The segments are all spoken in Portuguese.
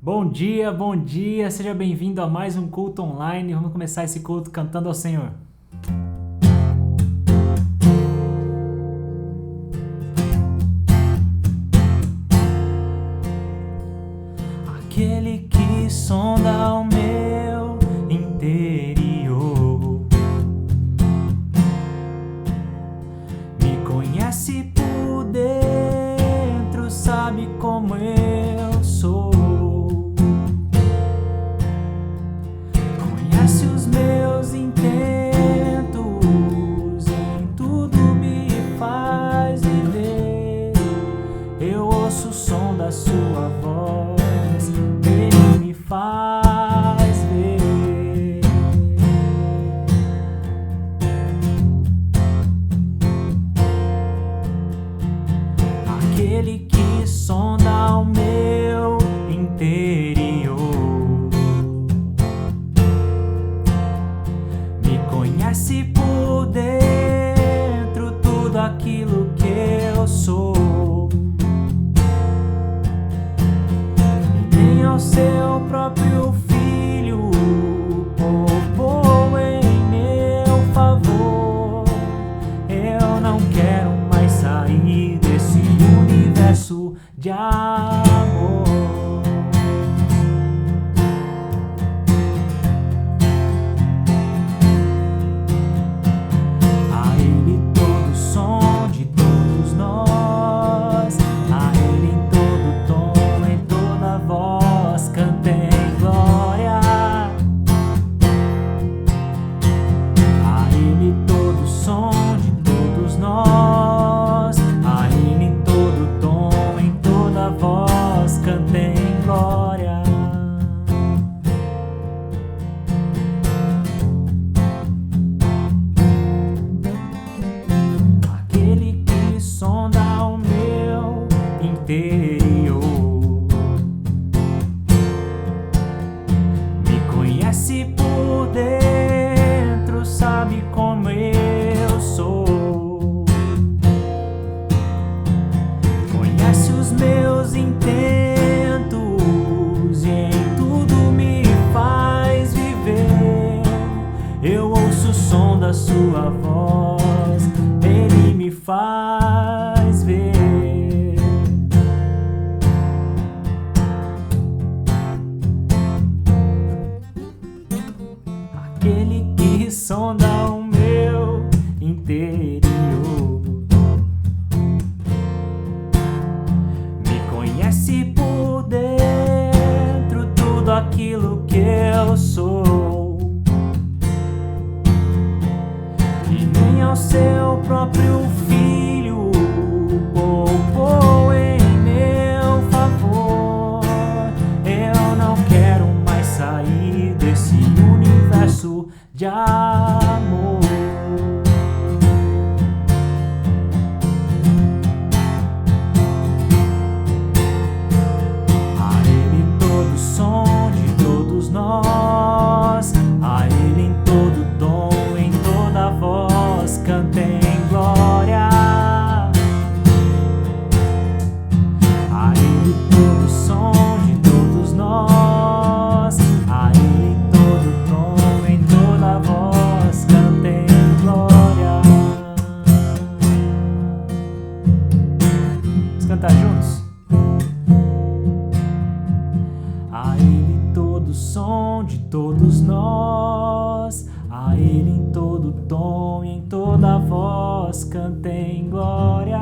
Bom dia, seja bem-vindo a mais um culto online. Vamos começar esse culto cantando ao Senhor. Aquele que sonda o meu interior, me conhece por dentro, sabe como eu sou. Conhece os meus intentos, em tudo me faz viver. Eu ouço o som da sua voz, ele me faz ver. Aquele que sonda o meu interior, me conhece por dentro, tudo aquilo que eu sou. E nem ao seu próprio filho poupou em meu favor. Eu não quero mais sair desse universo de amor. A Ele todo som de todos nós, a Ele em todo tom, em toda voz, cantem glória. A Ele todo som de todos nós, a Ele em todo tom, em toda voz, cantem glória. Aquele que sonda o meu interior, me conhece por dentro, sabe como eu sou. Conhece os meus intentos e em tudo me faz viver. Eu ouço o som da sua voz, ele me faz ver. Aquele que sonda o meu interior, me conhece por dentro, tudo aquilo que eu sou. E nem ao seu próprio filho poupou em meu favor. Eu não quero mais sair desse universo de amor. A Ele todo som de todos nós, a Ele em todo tom, em toda voz, cantem glória. A Ele todo som de todos nós, a Ele em todo tom, em toda voz, cantem glória. Vamos cantar juntos? A Ele todo som de todos nós, a Ele em todo tom e em toda voz, cantem glória.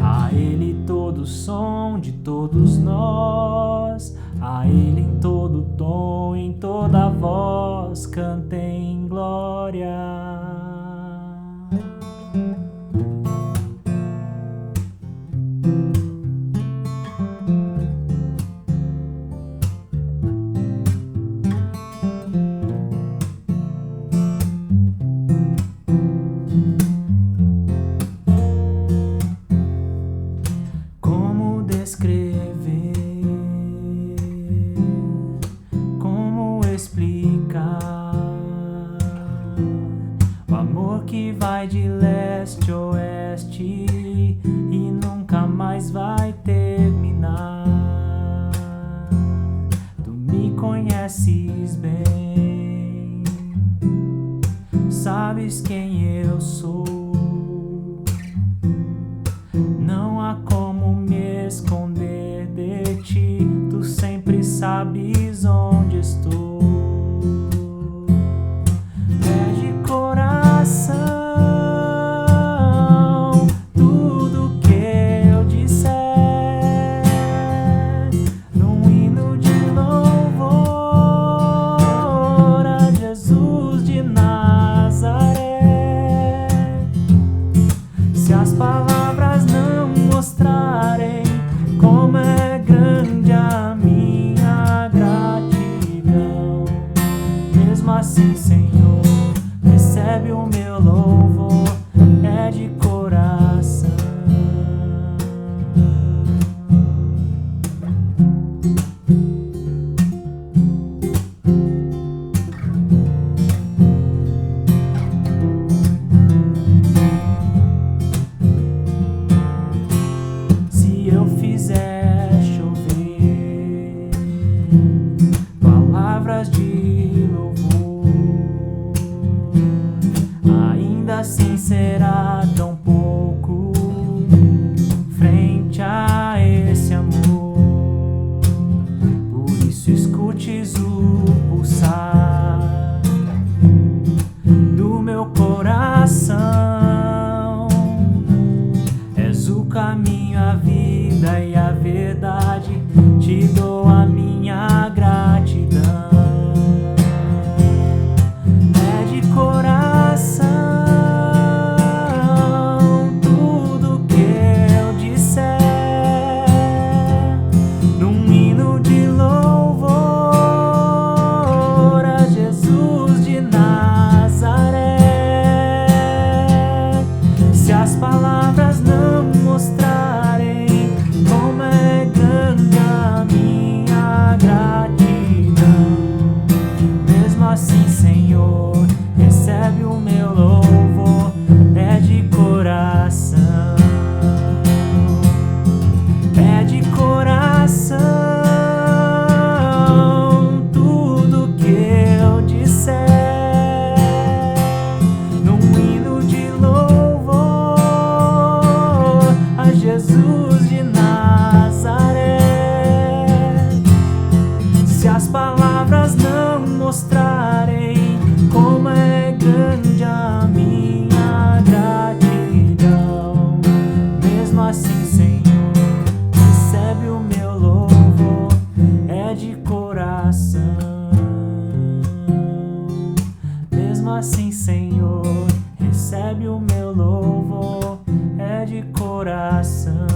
A Ele todo som de todos nós, a Ele em todo tom e em toda voz, cantem glória. Como descrever, como explicar o amor que vai de leste a oeste e nunca mais vai ter fazes bem. Sabes quem eu sou, não há como me esconder de ti, tu sempre sabes onde estou. É de coração tudo que eu disser, num hino de louvor a Jesus de Nazaré. Se as palavras não mostrarem como é grande a minha gratidão, mesmo assim, Senhor, recebe o meu louvor, é de coração. Se eu fizer chover palavras de louvor, ainda assim será tão pouco frente a esse amor. Por isso escutes o pulsar do meu coração. És o caminho, a vida e a verdade, te dou a minha gratidão. É de coração tudo que eu disser, num hino de louvor a Jesus de Nazaré. Se as palavras não mostrarem como é grande a minha gratidão, mesmo assim, Senhor, recebe o meu louvor, é de coração. É de coração tudo que eu disser, num hino de louvor a Jesus de Nazaré. Se as palavras não mostrarem como é grande a minha gratidão, mesmo assim, Senhor, recebe o meu louvor, é de coração. Mesmo assim, Senhor, recebe o meu louvor, é de coração.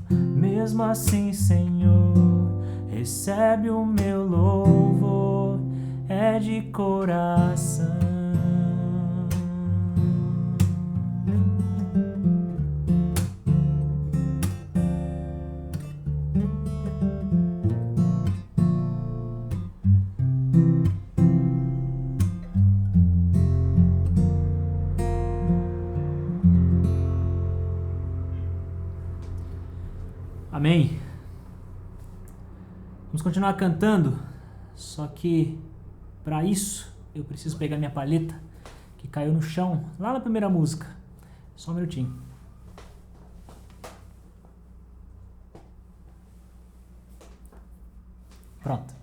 Mesmo assim, Senhor, recebe o meu louvor, é de coração. Amém? Vamos continuar cantando, só que para isso eu preciso pegar minha palheta que caiu no chão lá na primeira música. Só um minutinho. Pronto.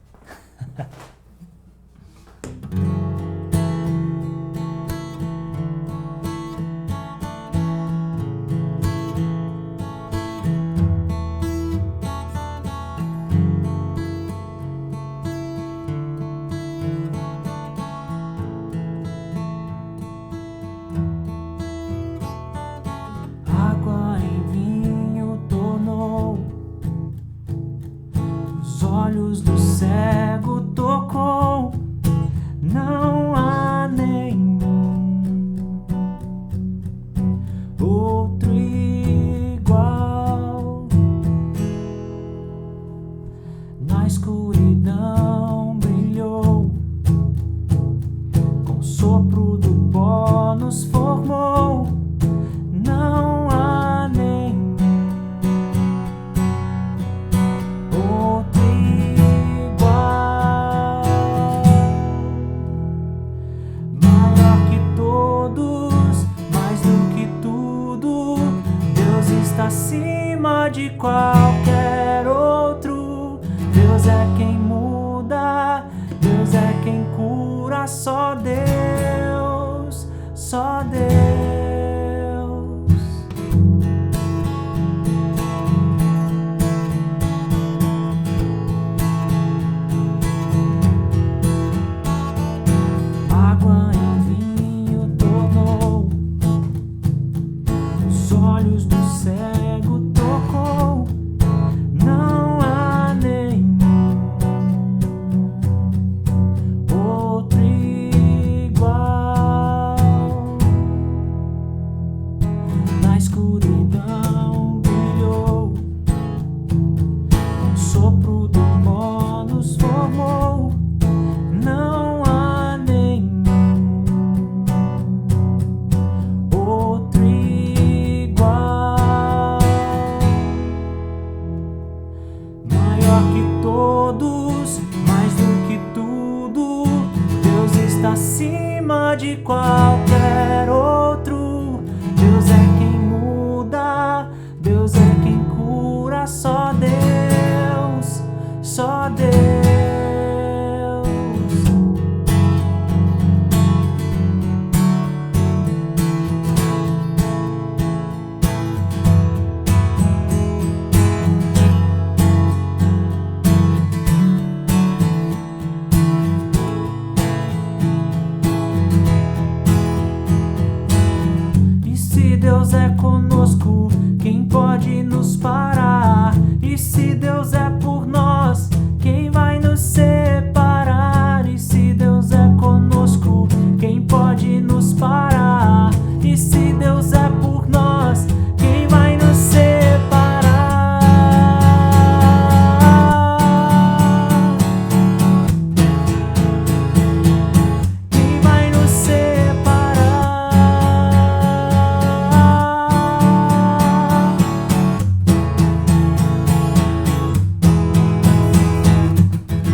Água em vinho tornou os olhos do céu está acima de qualquer outro. Deus é quem muda, Deus é quem cura, só Deus, só Deus. Água em vinho tornou, os olhos do cego tocou, não há nenhum outro igual. Na escuridão brilhou, um sopro do pó nos formou, não há nenhum outro igual. Maior que todos, mais do que tudo, Deus está acima de qualquer outro. Deus é quem muda, Deus é quem cura, só Deus, só Deus. E se Deus é conosco, quem pode nos parar? E se Deus é por nós, quem vai nos separar? E se Deus é conosco, quem pode nos parar? E se Deus é por nós, quem vai nos separar? Quem vai nos separar?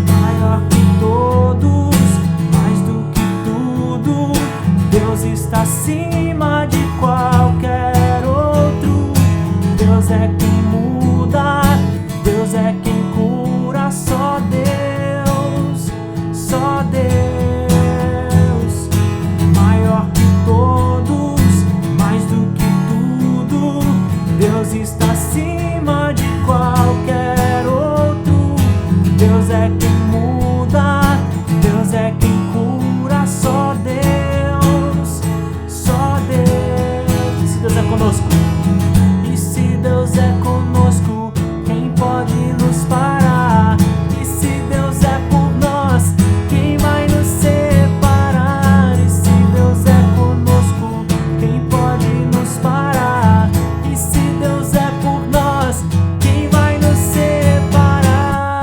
Maior que todos, mais do que tudo, Deus está acima de qualquer outro. Deus é quem muda, Deus é quem cura, só Deus, só Deus. Maior que todos, mais do que tudo, Deus está acima de qualquer outro. Deus é quem muda, Deus é quem cura, só Deus, só Deus. E se Deus é conosco? E se Deus é conosco, quem pode nos parar? E se Deus é por nós, quem vai nos separar? E se Deus é conosco, quem pode nos parar? E se Deus é por nós, quem vai nos separar?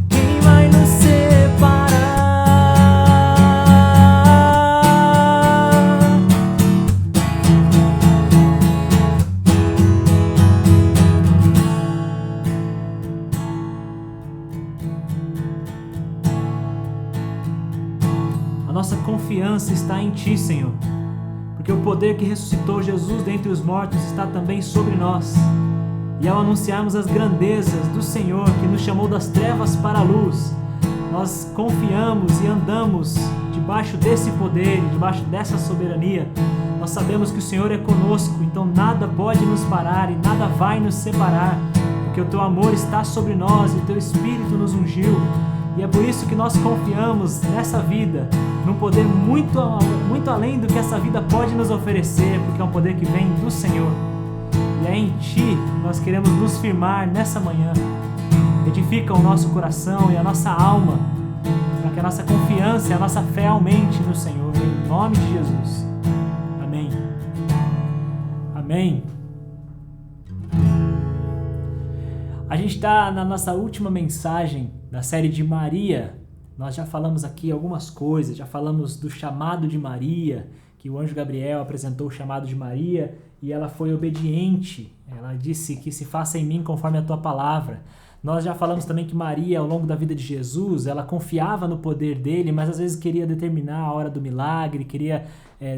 Quem vai nos separar? A nossa confiança está em Ti, Senhor, porque o poder que ressuscitou Jesus dentre os mortos está também sobre nós. E ao anunciarmos as grandezas do Senhor, que nos chamou das trevas para a luz, nós confiamos e andamos debaixo desse poder, debaixo dessa soberania. Nós sabemos que o Senhor é conosco, então nada pode nos parar e nada vai nos separar, porque o Teu amor está sobre nós e o Teu Espírito nos ungiu. E é por isso que nós confiamos nessa vida, num poder muito além do que essa vida pode nos oferecer, porque é um poder que vem do Senhor. E é em Ti que nós queremos nos firmar nessa manhã. Edifica o nosso coração e a nossa alma, para que a nossa confiança e a nossa fé aumente no Senhor, em nome de Jesus. Amém. Amém. A gente está na nossa última mensagem da série de Maria. Nós já falamos aqui algumas coisas, já falamos do chamado de Maria, que o anjo Gabriel apresentou o chamado de Maria e ela foi obediente. Ela disse que se faça em mim conforme a tua palavra. Nós já falamos também que Maria, ao longo da vida de Jesus, ela confiava no poder dele, mas às vezes queria determinar a hora do milagre, queria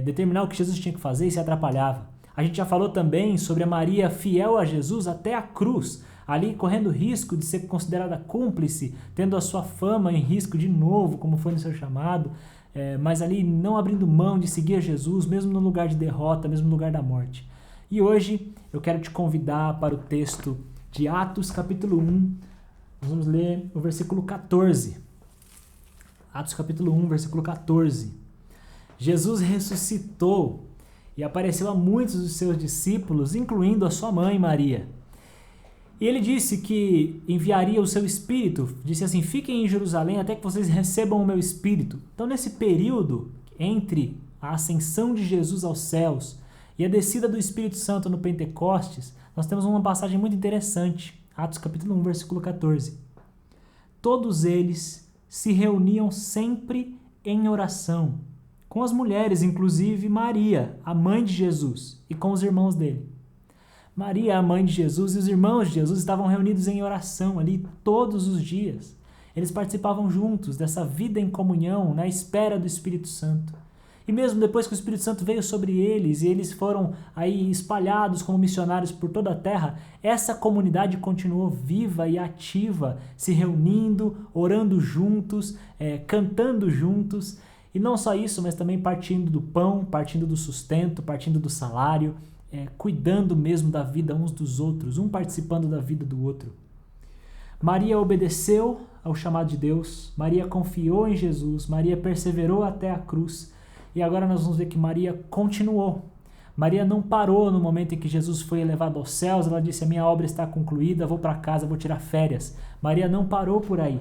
determinar o que Jesus tinha que fazer e se atrapalhava. A gente já falou também sobre a Maria fiel a Jesus até a cruz, ali correndo risco de ser considerada cúmplice, tendo a sua fama em risco de novo, como foi no seu chamado, mas ali não abrindo mão de seguir a Jesus, mesmo no lugar de derrota, mesmo no lugar da morte. E hoje eu quero te convidar para o texto de Atos capítulo 1, nós vamos ler o versículo 14. Atos capítulo 1, versículo 14. Jesus ressuscitou e apareceu a muitos dos seus discípulos, incluindo a sua mãe Maria. E ele disse que enviaria o seu Espírito, disse assim, fiquem em Jerusalém até que vocês recebam o meu Espírito. Então nesse período entre a ascensão de Jesus aos céus e a descida do Espírito Santo no Pentecostes, nós temos uma passagem muito interessante, Atos capítulo 1, versículo 14. Todos eles se reuniam sempre em oração, com as mulheres, inclusive Maria, a mãe de Jesus, e com os irmãos dele. Maria, a mãe de Jesus, e os irmãos de Jesus estavam reunidos em oração ali todos os dias. Eles participavam juntos dessa vida em comunhão, na espera do Espírito Santo. E mesmo depois que o Espírito Santo veio sobre eles e eles foram aí espalhados como missionários por toda a terra, essa comunidade continuou viva e ativa, se reunindo, orando juntos, cantando juntos. E não só isso, mas também partindo do pão, partindo do sustento, partindo do salário, cuidando mesmo da vida uns dos outros, um participando da vida do outro. Maria obedeceu ao chamado de Deus, Maria confiou em Jesus, Maria perseverou até a cruz. E agora nós vamos ver que Maria continuou. Maria não parou no momento em que Jesus foi elevado aos céus. Ela disse, a minha obra está concluída, vou para casa, vou tirar férias. Maria não parou por aí.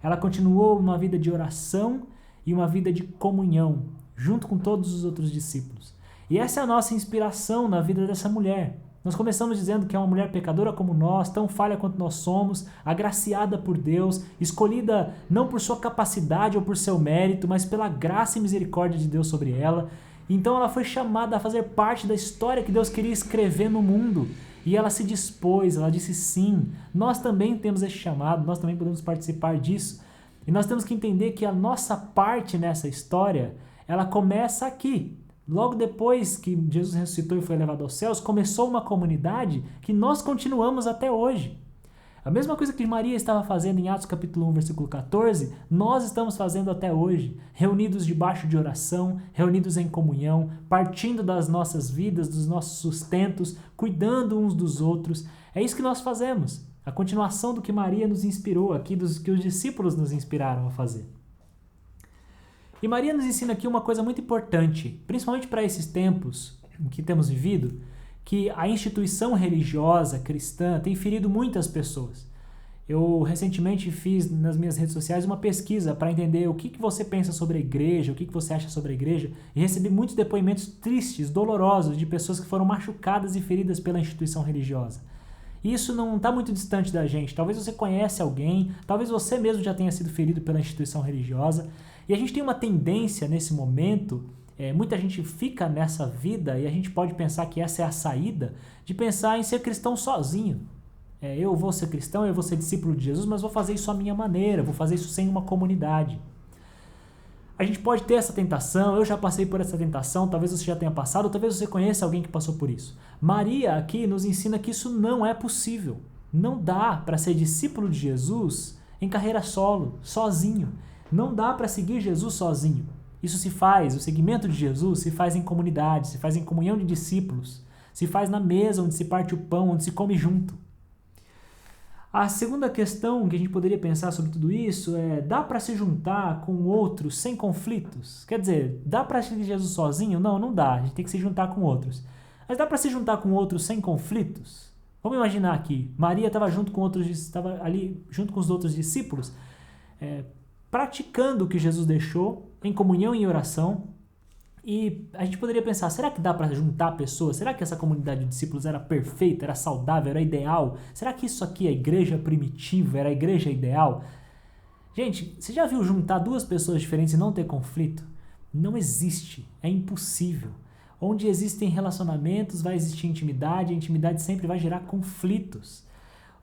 Ela continuou uma vida de oração e uma vida de comunhão, junto com todos os outros discípulos. E essa é a nossa inspiração na vida dessa mulher. Nós começamos dizendo que é uma mulher pecadora como nós, tão falha quanto nós somos, agraciada por Deus, escolhida não por sua capacidade ou por seu mérito, mas pela graça e misericórdia de Deus sobre ela. Então ela foi chamada a fazer parte da história que Deus queria escrever no mundo. E ela se dispôs, ela disse sim, nós também temos esse chamado, nós também podemos participar disso. E nós temos que entender que a nossa parte nessa história, ela começa aqui. Logo depois que Jesus ressuscitou e foi elevado aos céus, começou uma comunidade que nós continuamos até hoje. A mesma coisa que Maria estava fazendo em Atos capítulo 1, versículo 14, nós estamos fazendo até hoje, reunidos debaixo de oração, reunidos em comunhão, partindo das nossas vidas, dos nossos sustentos, cuidando uns dos outros. É isso que nós fazemos. A continuação do que Maria nos inspirou aqui, dos que os discípulos nos inspiraram a fazer. E Maria nos ensina aqui uma coisa muito importante, principalmente para esses tempos em que temos vivido, que a instituição religiosa cristã tem ferido muitas pessoas. Eu recentemente fiz nas minhas redes sociais uma pesquisa para entender o que você pensa sobre a igreja, o que você acha sobre a igreja, e recebi muitos depoimentos tristes, dolorosos, de pessoas que foram machucadas e feridas pela instituição religiosa. E isso não está muito distante da gente. Talvez você conhece alguém, talvez você mesmo já tenha sido ferido pela instituição religiosa. E a gente tem uma tendência nesse momento, muita gente fica nessa vida e a gente pode pensar que essa é a saída, de pensar em ser cristão sozinho. Eu vou ser cristão, eu vou ser discípulo de Jesus, mas vou fazer isso à minha maneira, vou fazer isso sem uma comunidade. A gente pode ter essa tentação, eu já passei por essa tentação, talvez você já tenha passado, ou talvez você conheça alguém que passou por isso. Maria aqui nos ensina que isso não é possível. Não dá para ser discípulo de Jesus em carreira solo, sozinho. Não dá para seguir Jesus sozinho. Isso se faz, o seguimento de Jesus se faz em comunidade, se faz em comunhão de discípulos, se faz na mesa onde se parte o pão, onde se come junto. A segunda questão que a gente poderia pensar sobre tudo isso é, dá para se juntar com outros sem conflitos? Quer dizer, dá para seguir Jesus sozinho? Não, não dá, a gente tem que se juntar com outros. Mas dá para se juntar com outros sem conflitos? Vamos imaginar aqui, Maria estava ali junto com os outros discípulos, praticando o que Jesus deixou, em comunhão e em oração, e a gente poderia pensar, será que dá para juntar pessoas? Será que essa comunidade de discípulos era perfeita, era saudável, era ideal? Será que isso aqui é a igreja primitiva, era a igreja ideal? Gente, você já viu juntar duas pessoas diferentes e não ter conflito? Não existe, é impossível. Onde existem relacionamentos vai existir intimidade, a intimidade sempre vai gerar conflitos.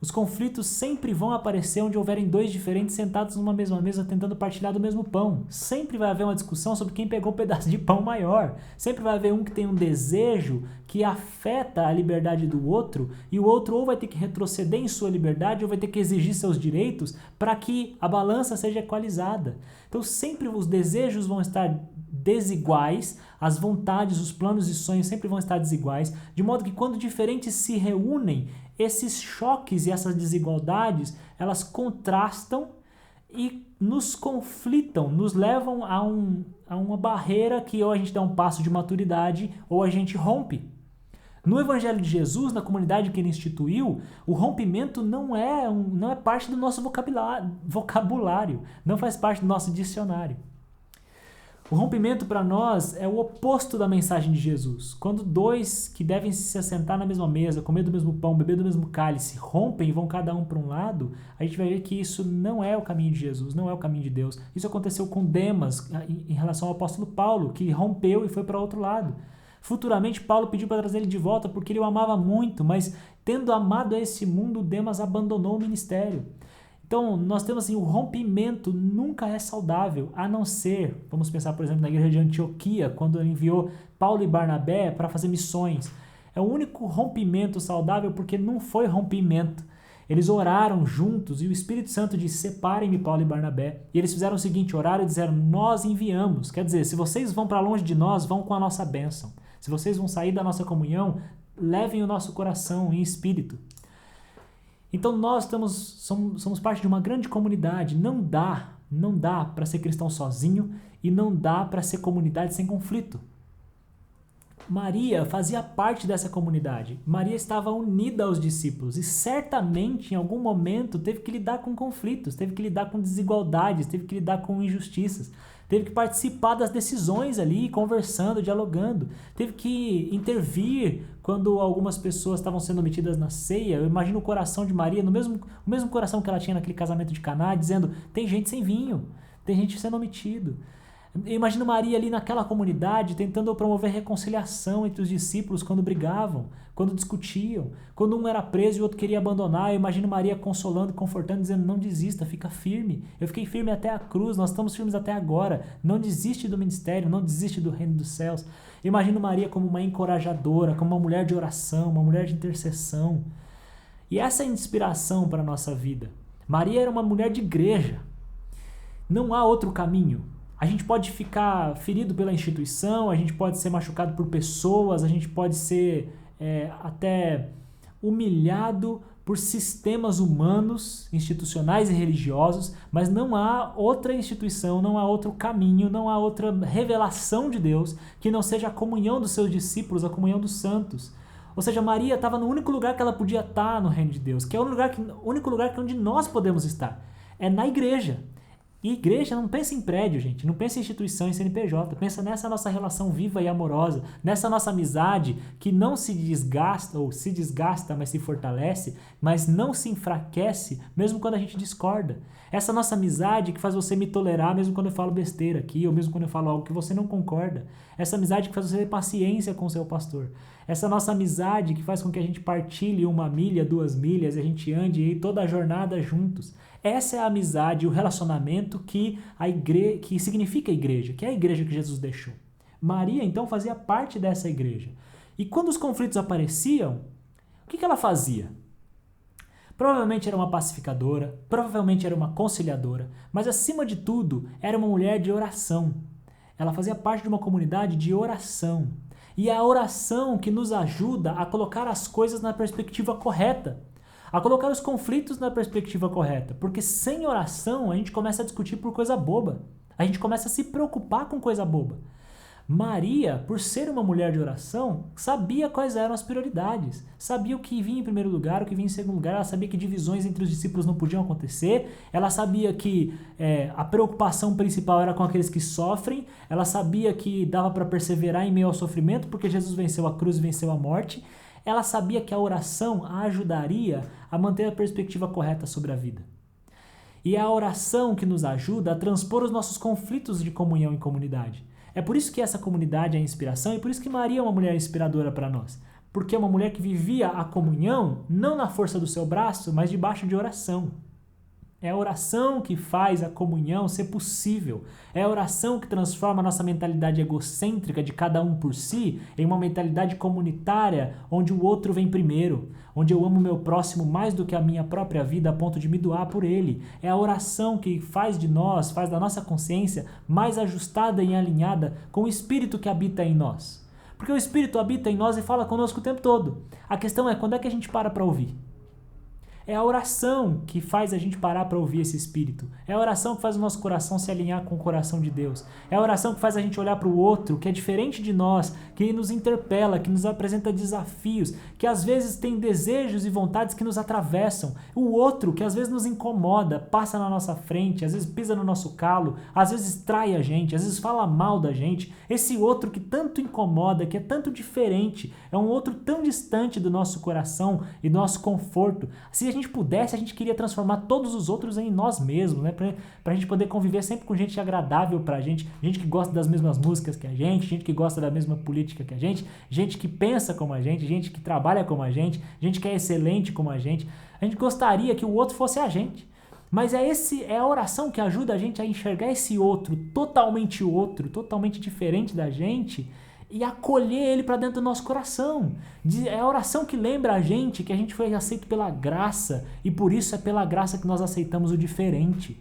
Os conflitos sempre vão aparecer onde houverem dois diferentes sentados numa mesma mesa tentando partilhar do mesmo pão. Sempre vai haver uma discussão sobre quem pegou o pedaço de pão maior. Sempre vai haver um que tem um desejo que afeta a liberdade do outro e o outro ou vai ter que retroceder em sua liberdade ou vai ter que exigir seus direitos para que a balança seja equalizada. Então sempre os desejos vão estar desiguais, as vontades, os planos e sonhos sempre vão estar desiguais, de modo que quando diferentes se reúnem, esses choques e essas desigualdades, elas contrastam e nos conflitam, nos levam a uma barreira que ou a gente dá um passo de maturidade ou a gente rompe. No Evangelho de Jesus, na comunidade que ele instituiu, o rompimento não é parte do nosso vocabulário, não faz parte do nosso dicionário. O rompimento para nós é o oposto da mensagem de Jesus. Quando dois que devem se assentar na mesma mesa, comer do mesmo pão, beber do mesmo cálice, rompem e vão cada um para um lado, a gente vai ver que isso não é o caminho de Jesus, não é o caminho de Deus. Isso aconteceu com Demas em relação ao apóstolo Paulo, que rompeu e foi para outro lado. Futuramente, Paulo pediu para trazer ele de volta porque ele o amava muito, mas tendo amado a esse mundo, Demas abandonou o ministério. Então, nós temos assim, o rompimento nunca é saudável, a não ser, vamos pensar, por exemplo, na igreja de Antioquia, quando ele enviou Paulo e Barnabé para fazer missões. É o único rompimento saudável porque não foi rompimento. Eles oraram juntos e o Espírito Santo disse, separem-me Paulo e Barnabé. E eles fizeram o seguinte, oraram e disseram, nós enviamos. Quer dizer, se vocês vão para longe de nós, vão com a nossa bênção. Se vocês vão sair da nossa comunhão, levem o nosso coração em espírito. Então nós somos parte de uma grande comunidade. Não dá para ser cristão sozinho e não dá para ser comunidade sem conflito. Maria fazia parte dessa comunidade. Maria estava unida aos discípulos e certamente em algum momento teve que lidar com conflitos, teve que lidar com desigualdades, teve que lidar com injustiças, teve que participar das decisões ali, conversando, dialogando, teve que intervir quando algumas pessoas estavam sendo omitidas na ceia. Eu imagino o coração de Maria, o mesmo coração que ela tinha naquele casamento de Caná, dizendo, tem gente sem vinho, tem gente sendo omitido. Eu imagino Maria ali naquela comunidade tentando promover reconciliação entre os discípulos quando brigavam, quando discutiam, quando um era preso e o outro queria abandonar. Eu imagino Maria consolando, confortando, dizendo, não desista, fica firme. Eu fiquei firme até a cruz, nós estamos firmes até agora. Não desiste do ministério, não desiste do reino dos céus. Eu imagino Maria como uma encorajadora, como uma mulher de oração, uma mulher de intercessão. E essa é a inspiração para a nossa vida. Maria era uma mulher de igreja. Não há outro caminho. A gente pode ficar ferido pela instituição, a gente pode ser machucado por pessoas, a gente pode ser até humilhado por sistemas humanos, institucionais e religiosos, mas não há outra instituição, não há outro caminho, não há outra revelação de Deus que não seja a comunhão dos seus discípulos, a comunhão dos santos. Ou seja, Maria estava no único lugar que ela podia estar no reino de Deus, que é o único lugar onde nós podemos estar, é na igreja. E igreja não pensa em prédio, gente, não pensa em instituição, em CNPJ, pensa nessa nossa relação viva e amorosa, nessa nossa amizade que não se desgasta, ou se desgasta, mas se fortalece, mas não se enfraquece, mesmo quando a gente discorda. Essa nossa amizade que faz você me tolerar, mesmo quando eu falo besteira aqui, ou mesmo quando eu falo algo que você não concorda. Essa amizade que faz você ter paciência com o seu pastor. Essa nossa amizade que faz com que a gente partilhe 1 milha, 2 milhas, e a gente ande aí toda a jornada juntos. Essa é a amizade, o relacionamento que significa a igreja, que é a igreja que Jesus deixou. Maria, então, fazia parte dessa igreja. E quando os conflitos apareciam, o que ela fazia? Provavelmente era uma pacificadora, provavelmente era uma conciliadora, mas acima de tudo, era uma mulher de oração. Ela fazia parte de uma comunidade de oração. E é a oração que nos ajuda a colocar as coisas na perspectiva correta, a colocar os conflitos na perspectiva correta, porque sem oração a gente começa a discutir por coisa boba, a gente começa a se preocupar com coisa boba. Maria, por ser uma mulher de oração, sabia quais eram as prioridades, sabia o que vinha em primeiro lugar, o que vinha em segundo lugar, ela sabia que divisões entre os discípulos não podiam acontecer, ela sabia que a preocupação principal era com aqueles que sofrem, ela sabia que dava para perseverar em meio ao sofrimento, porque Jesus venceu a cruz e venceu a morte. Ela sabia que a oração a ajudaria a manter a perspectiva correta sobre a vida. E é a oração que nos ajuda a transpor os nossos conflitos de comunhão em comunidade. É por isso que essa comunidade é a inspiração e por isso que Maria é uma mulher inspiradora para nós. Porque é uma mulher que vivia a comunhão não na força do seu braço, mas debaixo de oração. É a oração que faz a comunhão ser possível. É a oração que transforma a nossa mentalidade egocêntrica de cada um por si em uma mentalidade comunitária, onde o outro vem primeiro, onde eu amo meu próximo mais do que a minha própria vida a ponto de me doar por ele. É a oração que faz de nós, faz da nossa consciência mais ajustada e alinhada com o Espírito que habita em nós. Porque o Espírito habita em nós e fala conosco o tempo todo. A questão é, quando é que a gente para ouvir? É a oração que faz a gente parar para ouvir esse Espírito. É a oração que faz o nosso coração se alinhar com o coração de Deus. É a oração que faz a gente olhar para o outro, que é diferente de nós, que nos interpela, que nos apresenta desafios, que às vezes tem desejos e vontades que nos atravessam. O outro, que às vezes nos incomoda, passa na nossa frente, às vezes pisa no nosso calo, às vezes trai a gente, às vezes fala mal da gente. Esse outro que tanto incomoda, que é tanto diferente, é um outro tão distante do nosso coração e do nosso conforto. Se a gente pudesse, a gente queria transformar todos os outros em nós mesmos, né? Pra gente poder conviver sempre com gente agradável pra gente que gosta das mesmas músicas que a gente que gosta da mesma política que a gente que pensa como a gente que trabalha como a gente que é excelente como a gente. A gente gostaria que o outro fosse a gente. Mas é a oração que ajuda a gente a enxergar esse outro, totalmente diferente da gente, e acolher ele para dentro do nosso coração. É a oração que lembra a gente que a gente foi aceito pela graça e por isso é pela graça que nós aceitamos o diferente.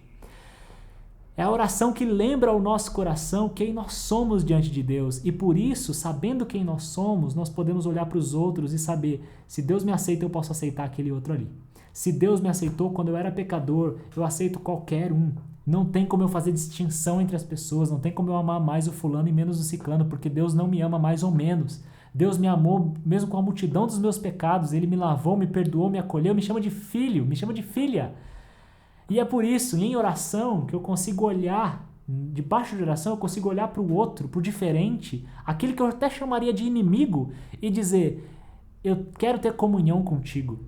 É a oração que lembra ao nosso coração quem nós somos diante de Deus e por isso, sabendo quem nós somos, nós podemos olhar para os outros e saber, se Deus me aceita, eu posso aceitar aquele outro ali. Se Deus me aceitou quando eu era pecador, eu aceito qualquer um. Não tem como eu fazer distinção entre as pessoas, não tem como eu amar mais o fulano e menos o ciclano, porque Deus não me ama mais ou menos. Deus me amou mesmo com a multidão dos meus pecados, Ele me lavou, me perdoou, me acolheu, me chama de filho, me chama de filha. E é por isso, em oração, que eu consigo olhar, debaixo de oração, eu consigo olhar para o outro, para o diferente, aquele que eu até chamaria de inimigo, e dizer, eu quero ter comunhão contigo.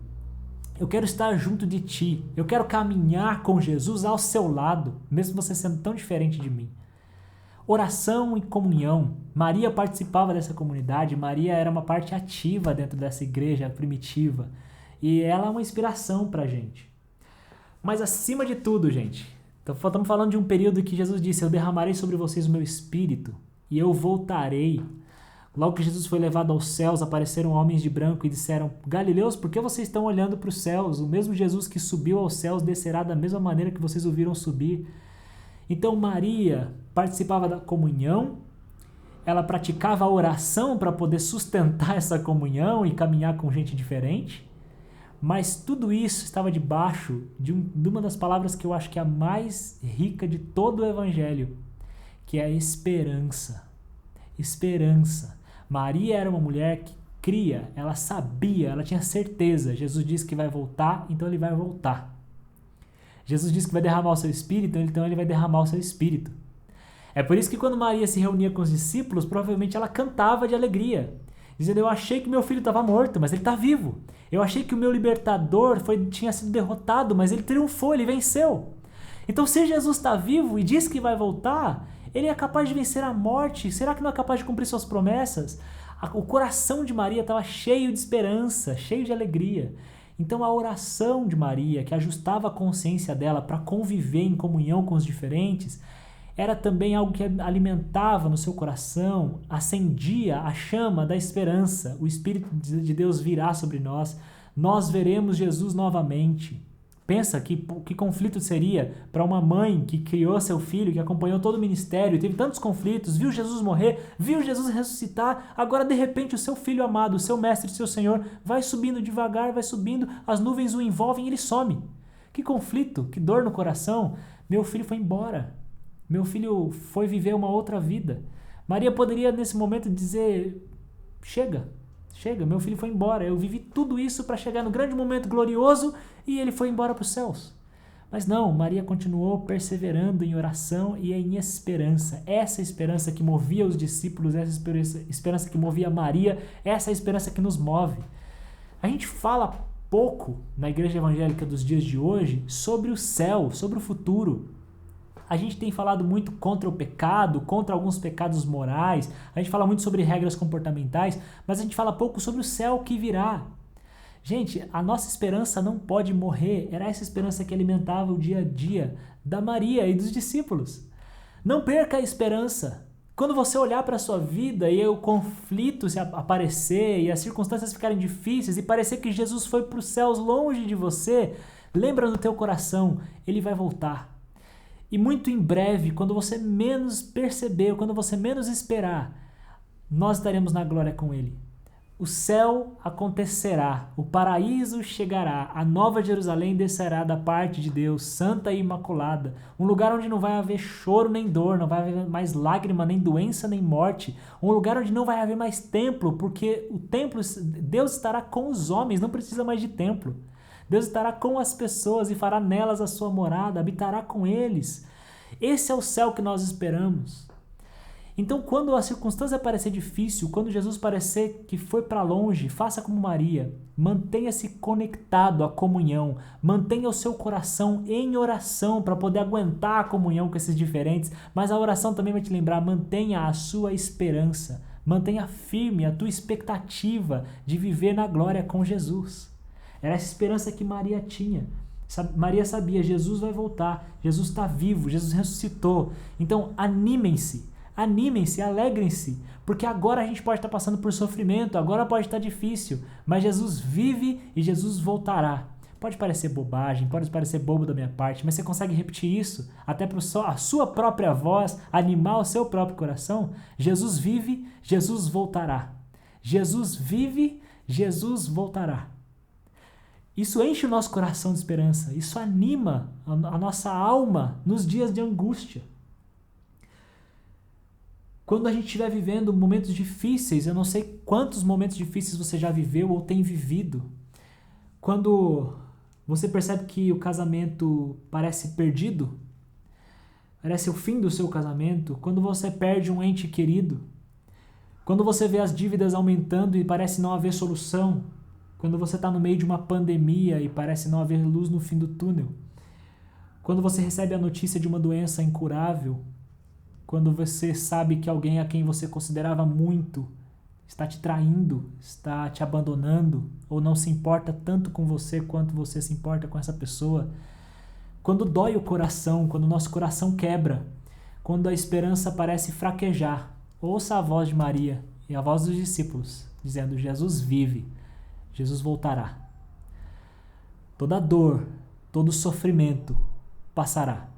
Eu quero estar junto de ti. Eu quero caminhar com Jesus ao seu lado, mesmo você sendo tão diferente de mim. Oração e comunhão. Maria participava dessa comunidade. Maria era uma parte ativa dentro dessa igreja primitiva. E ela é uma inspiração pra gente. Mas acima de tudo, gente, estamos falando de um período que Jesus disse, eu derramarei sobre vocês o meu espírito e eu voltarei. Logo que Jesus foi levado aos céus, apareceram homens de branco e disseram, Galileus, por que vocês estão olhando para os céus? O mesmo Jesus que subiu aos céus descerá da mesma maneira que vocês o viram subir. Então Maria participava da comunhão, ela praticava a oração para poder sustentar essa comunhão e caminhar com gente diferente, mas tudo isso estava debaixo de uma das palavras que eu acho que é a mais rica de todo o Evangelho, que é a esperança. Esperança. Maria era uma mulher que cria, ela sabia, ela tinha certeza. Jesus disse que vai voltar, então ele vai voltar. Jesus disse que vai derramar o seu espírito, então ele vai derramar o seu espírito. É por isso que quando Maria se reunia com os discípulos, provavelmente ela cantava de alegria, dizendo, eu achei que meu filho estava morto, mas ele está vivo. Eu achei que o meu libertador tinha sido derrotado, mas ele triunfou, ele venceu. Então se Jesus está vivo e diz que vai voltar, ele é capaz de vencer a morte. Será que não é capaz de cumprir suas promessas? O coração de Maria estava cheio de esperança, cheio de alegria. Então a oração de Maria, que ajustava a consciência dela para conviver em comunhão com os diferentes, era também algo que alimentava no seu coração, acendia a chama da esperança. O Espírito de Deus virá sobre nós, nós veremos Jesus novamente. Pensa que conflito seria para uma mãe que criou seu filho, que acompanhou todo o ministério, teve tantos conflitos, viu Jesus morrer, viu Jesus ressuscitar, agora de repente o seu filho amado, o seu mestre, o seu Senhor, vai subindo devagar, vai subindo, as nuvens o envolvem e ele some. Que conflito, que dor no coração. Meu filho foi embora, meu filho foi viver uma outra vida. Maria poderia nesse momento dizer, chega, meu filho foi embora, eu vivi tudo isso para chegar no grande momento glorioso e ele foi embora para os céus. Mas não, Maria continuou perseverando em oração e em esperança. Essa esperança que movia os discípulos, essa esperança que movia Maria, essa esperança que nos move. A gente fala pouco na igreja evangélica dos dias de hoje sobre o céu, sobre o futuro. A gente tem falado muito contra o pecado, contra alguns pecados morais, a gente fala muito sobre regras comportamentais, mas a gente fala pouco sobre o céu que virá. Gente, a nossa esperança não pode morrer. Era essa esperança que alimentava o dia a dia da Maria e dos discípulos. Não perca a esperança. Quando você olhar para a sua vida e o conflito se aparecer e as circunstâncias ficarem difíceis e parecer que Jesus foi para os céus longe de você, lembra no teu coração, ele vai voltar. E muito em breve, quando você menos perceber, quando você menos esperar, nós estaremos na glória com ele. O céu acontecerá, o paraíso chegará, a nova Jerusalém descerá da parte de Deus, santa e imaculada, um lugar onde não vai haver choro nem dor, não vai haver mais lágrima, nem doença, nem morte, um lugar onde não vai haver mais templo, porque o templo, Deus estará com os homens, não precisa mais de templo. Deus estará com as pessoas e fará nelas a sua morada, habitará com eles. Esse é o céu que nós esperamos. Então, quando a circunstância parecer difícil, quando Jesus parecer que foi para longe, faça como Maria. Mantenha-se conectado à comunhão. Mantenha o seu coração em oração para poder aguentar a comunhão com esses diferentes. Mas a oração também vai te lembrar, mantenha a sua esperança. Mantenha firme a tua expectativa de viver na glória com Jesus. Era essa esperança que Maria tinha. Maria sabia, Jesus vai voltar, Jesus está vivo, Jesus ressuscitou. Então animem-se, alegrem-se, porque agora a gente pode estar passando por sofrimento, agora pode estar difícil, mas Jesus vive e Jesus voltará. Pode parecer bobagem, pode parecer bobo da minha parte, mas você consegue repetir isso até para a sua própria voz, animar o seu próprio coração? Jesus vive, Jesus voltará. Jesus vive, Jesus voltará. Isso enche o nosso coração de esperança, isso anima a nossa alma nos dias de angústia. Quando a gente estiver vivendo momentos difíceis, eu não sei quantos momentos difíceis você já viveu ou tem vivido. Quando você percebe que o casamento parece perdido, parece o fim do seu casamento, quando você perde um ente querido, quando você vê as dívidas aumentando e parece não haver solução, quando você está no meio de uma pandemia e parece não haver luz no fim do túnel, quando você recebe a notícia de uma doença incurável, quando você sabe que alguém a quem você considerava muito está te traindo, está te abandonando, ou não se importa tanto com você quanto você se importa com essa pessoa, quando dói o coração, quando o nosso coração quebra, quando a esperança parece fraquejar, ouça a voz de Maria e a voz dos discípulos, dizendo: Jesus vive, Jesus voltará. Toda dor, todo sofrimento passará.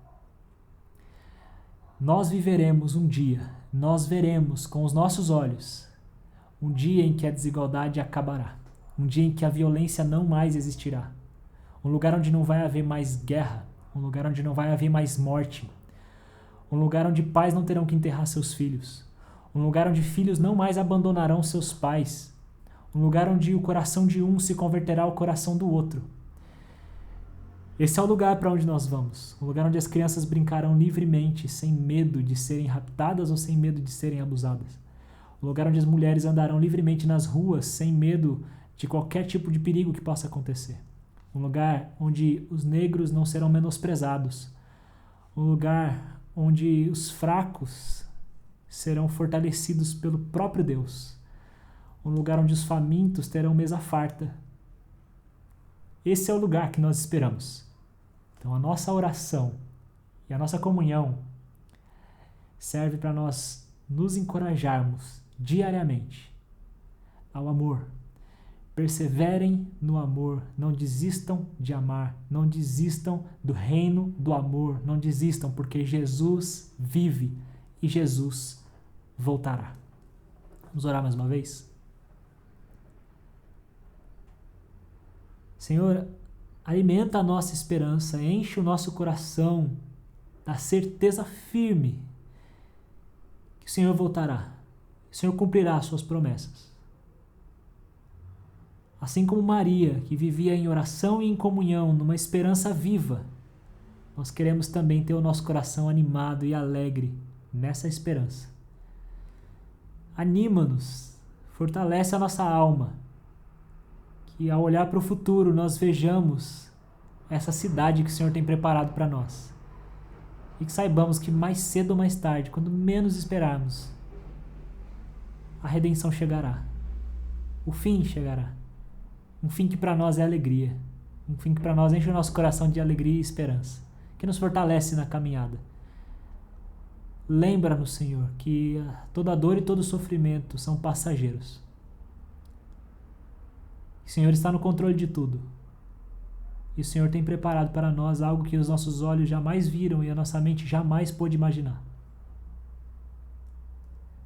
Nós viveremos um dia, nós veremos com os nossos olhos um dia em que a desigualdade acabará, um dia em que a violência não mais existirá, um lugar onde não vai haver mais guerra, um lugar onde não vai haver mais morte, um lugar onde pais não terão que enterrar seus filhos, um lugar onde filhos não mais abandonarão seus pais, um lugar onde o coração de um se converterá ao coração do outro. Esse é o lugar para onde nós vamos, um lugar onde as crianças brincarão livremente, sem medo de serem raptadas ou sem medo de serem abusadas. Um lugar onde as mulheres andarão livremente nas ruas, sem medo de qualquer tipo de perigo que possa acontecer. Um lugar onde os negros não serão menosprezados. Um lugar onde os fracos serão fortalecidos pelo próprio Deus. Um lugar onde os famintos terão mesa farta. Esse é o lugar que nós esperamos. Então a nossa oração e a nossa comunhão serve para nós nos encorajarmos diariamente ao amor. Perseverem no amor, não desistam de amar, não desistam do reino do amor, não desistam, porque Jesus vive e Jesus voltará. Vamos orar mais uma vez? Senhor, alimenta a nossa esperança, enche o nosso coração da certeza firme que o Senhor voltará, que o Senhor cumprirá as suas promessas. Assim como Maria, que vivia em oração e em comunhão, numa esperança viva, nós queremos também ter o nosso coração animado e alegre nessa esperança. Anima-nos, fortalece a nossa alma, que ao olhar para o futuro nós vejamos essa cidade que o Senhor tem preparado para nós. e que saibamos que mais cedo ou mais tarde, quando menos esperarmos, a redenção chegará. O fim chegará. Um fim que para nós é alegria. Um fim que para nós enche o nosso coração de alegria e esperança, que nos fortalece na caminhada. Lembra-nos, Senhor, que toda dor e todo sofrimento são passageiros. O Senhor está no controle de tudo. E o Senhor tem preparado para nós algo que os nossos olhos jamais viram e a nossa mente jamais pôde imaginar.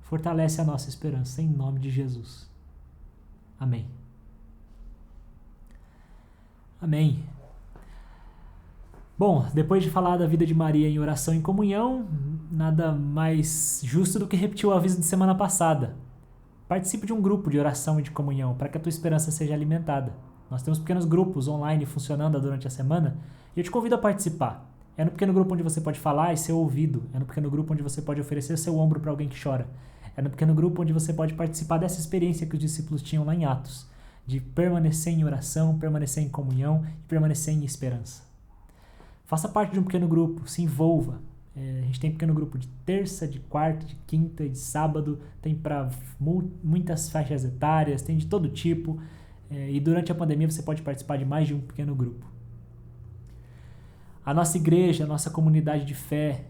Fortalece a nossa esperança, em nome de Jesus. Amém. Amém. Bom, depois de falar da vida de Maria em oração e em comunhão, nada mais justo do que repetir o aviso de semana passada. Participe de um grupo de oração e de comunhão para que a tua esperança seja alimentada. Nós temos pequenos grupos online funcionando durante a semana e eu te convido a participar. É no pequeno grupo onde você pode falar e ser ouvido. É no pequeno grupo onde você pode oferecer seu ombro para alguém que chora. É no pequeno grupo onde você pode participar dessa experiência que os discípulos tinham lá em Atos, de permanecer em oração, permanecer em comunhão e permanecer em esperança. Faça parte de um pequeno grupo, se envolva. A gente tem pequeno grupo de terça, de quarta, de quinta e de sábado, tem para muitas faixas etárias, tem de todo tipo. E durante a pandemia você pode participar de mais de um pequeno grupo. A nossa igreja, a nossa comunidade de fé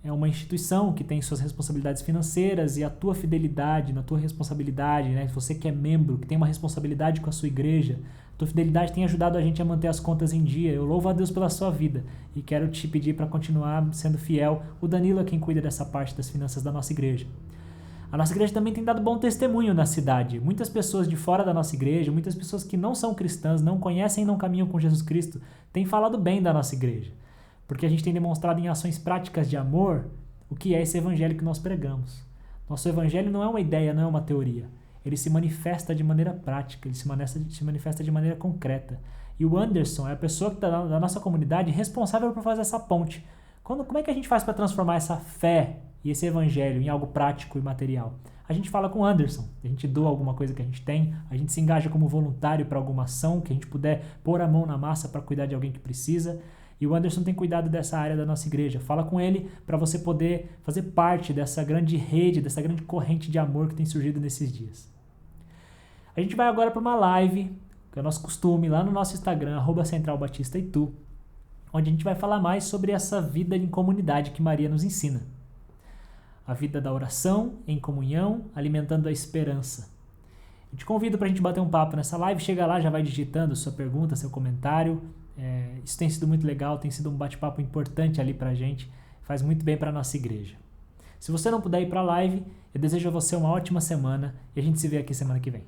é uma instituição que tem suas responsabilidades financeiras e a tua fidelidade na tua responsabilidade, né? Você que é membro, que tem uma responsabilidade com a sua igreja, a tua fidelidade tem ajudado a gente a manter as contas em dia. Eu louvo a Deus pela sua vida e quero te pedir para continuar sendo fiel. O Danilo é quem cuida dessa parte das finanças da nossa igreja. A nossa igreja também tem dado bom testemunho na cidade. Muitas pessoas de fora da nossa igreja, muitas pessoas que não são cristãs, não conhecem e não caminham com Jesus Cristo, têm falado bem da nossa igreja. Porque a gente tem demonstrado em ações práticas de amor o que é esse evangelho que nós pregamos. Nosso evangelho não é uma ideia, não é uma teoria. Ele se manifesta de maneira prática, ele se manifesta de maneira concreta. E o Anderson é a pessoa que tá da nossa comunidade responsável por fazer essa ponte. Como é que a gente faz para transformar essa fé e esse evangelho em algo prático e material? A gente fala com o Anderson, a gente doa alguma coisa que a gente tem, a gente se engaja como voluntário para alguma ação, que a gente puder pôr a mão na massa para cuidar de alguém que precisa. E o Anderson tem cuidado dessa área da nossa igreja. Fala com ele para você poder fazer parte dessa grande rede, dessa grande corrente de amor que tem surgido nesses dias. A gente vai agora para uma live, que é o nosso costume, lá no nosso Instagram, @centralbatistaitu, onde a gente vai falar mais sobre essa vida em comunidade que Maria nos ensina. A vida da oração, em comunhão, alimentando a esperança. Eu te convido para a gente bater um papo nessa live. Chega lá, já vai digitando sua pergunta, seu comentário. Isso tem sido muito legal, tem sido um bate-papo importante ali pra gente, faz muito bem pra nossa igreja. Se você não puder ir pra live, eu desejo a você uma ótima semana e a gente se vê aqui semana que vem.